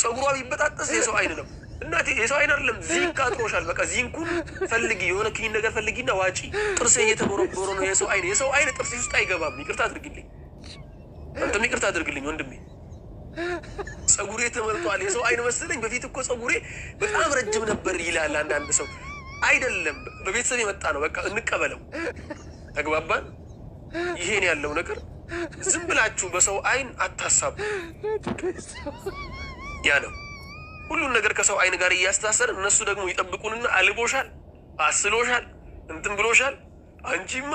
ጸጉሯ ቢበጣጠስ የሰው አይን ነው እናቴ የሰው አይን አይደለም ዚንክ አጥሮሻል በቃ ዚንኩን ፈልጊ የሆነ ክኒን ነገር ፈልጊና ዋጪ ጥርሴ እየተቦረቦረ ነው የሰው አይን ጥርሴ ውስጥ አይገባም ይቅርታ አድርግልኝ አንተም ይቅርታ አድርግልኝ ወንድሜ ጸጉሬ ተመልጧል የሰው አይን መሰለኝ በፊት እኮ ጸጉሬ በጣም ረጅም ነበር ይላል አንዳንድ ሰው አይደለም በቤተሰብ የመጣ ነው በቃ እንቀበለው ተግባባን ይሄን ያለው ነገር ዝም ብላችሁ በሰው አይን አታሳቡ ያ ነው ሁሉን ነገር ከሰው አይን ጋር እያስተሳሰር እነሱ ደግሞ ይጠብቁንና አልቦሻል አስሎሻል እንትን ብሎሻል አንቺማ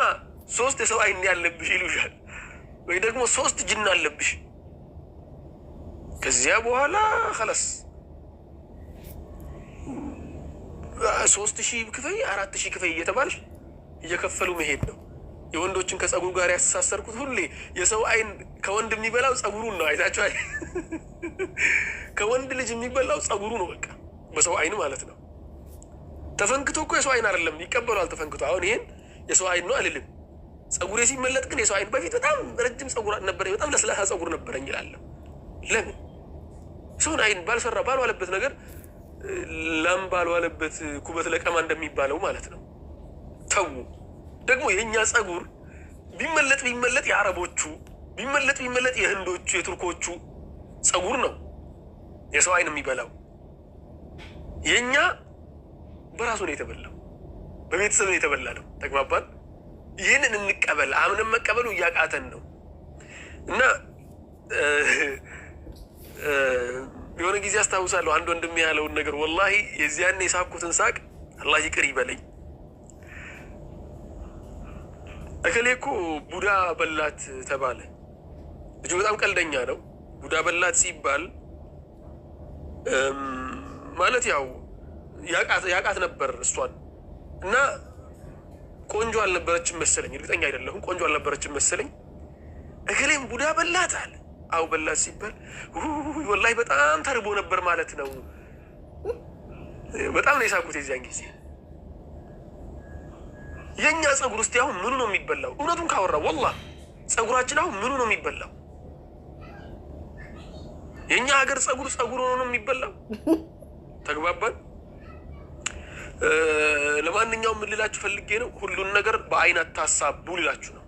3 የሰው አይን ያለብሽ ይሉሻል ወይ ደግሞ 3 ጅን አለብሽ ከዚያ በኋላ خلاص 3000 ክፈይ 4000 ክፈይ እየተባልሽ እየከፈሉ መሄድ ነው የወንዶችን ከጸጉር ጋር ያስተሳሰርኩት ሁሌ የሰው አይን ከወንድ የሚበላው ጸጉሩን ነው አይታችኋል ከወንድ ልጅ የሚበላው ጸጉሩ ነው በቃ በሰው አይን ማለት ነው ተፈንክቶ እኮ የሰው አይን አይደለም ይቀበላል ተፈንክቶ አሁን ይሄን የሰው አይን ነው አይደለም ጸጉሬ ሲመለጥ ግን የሰው አይን በፊት በጣም ረጅም ጸጉር ነበር በጣም ለስላሳ ጸጉር ነበርኝ ይላል ለምን ሰው አይን ባልሰራ ባልዋለበት ነገር ለም ባልዋለበት ኩበት ለቀማ እንደሚባለው ማለት ነው ተው ደግሞ የኛ ጸጉር ቢመለጥ የአረቦቹ ቢመለጥ የህንዶቹ የቱርኮቹ ጸጉር ነው የሰው አይን የሚበላው የኛ በራሱ ነው የተበላው በቤተሰብ ነው የተበላው ተግባባን ይሄንን እንቀበል አሁንም መቀበሉ ያቃተን ነው እና የሆነ ጊዜ አስታውሳለሁ አንድ ወንድም ያለውን ነገር ወላሂ የዚያኔ ሳቅኩትን ሳቅ አላህ ይቅር ይበለኝ እከሌኮ ቡዳ በላት ተባለ ልጅ በጣም ቀልደኛ ነው ቡዳ በላት ሲባል ማለት ያው ያቃት ነበር እሷን እና ቆንጆ አልነበረችም መሰለኝ እርግጠኛ አይደለሁም ቆንጆ አልነበረችም መሰለኝ እከሌም ቡዳ በላት አለ አው በላት ሲባል ወላሂ በጣም ተርቦ ነበር ማለት ነው በጣም ነው የሳቁት የዚያን ጊዜ የኛ ጸጉር ውስጥ ያው ምኑ ነው የሚበላው እውነቱን ካወራ والله ጸጉራችን አሁን ምኑ ነው የሚበላው የኛ ሀገር ጸጉር ነው የሚበላው ተግባባን ለማንኛውም ምን ልላችሁ ፈልጌ ነው ሁሉን ነገር በአይን አታሳቡ ልላችሁ ነው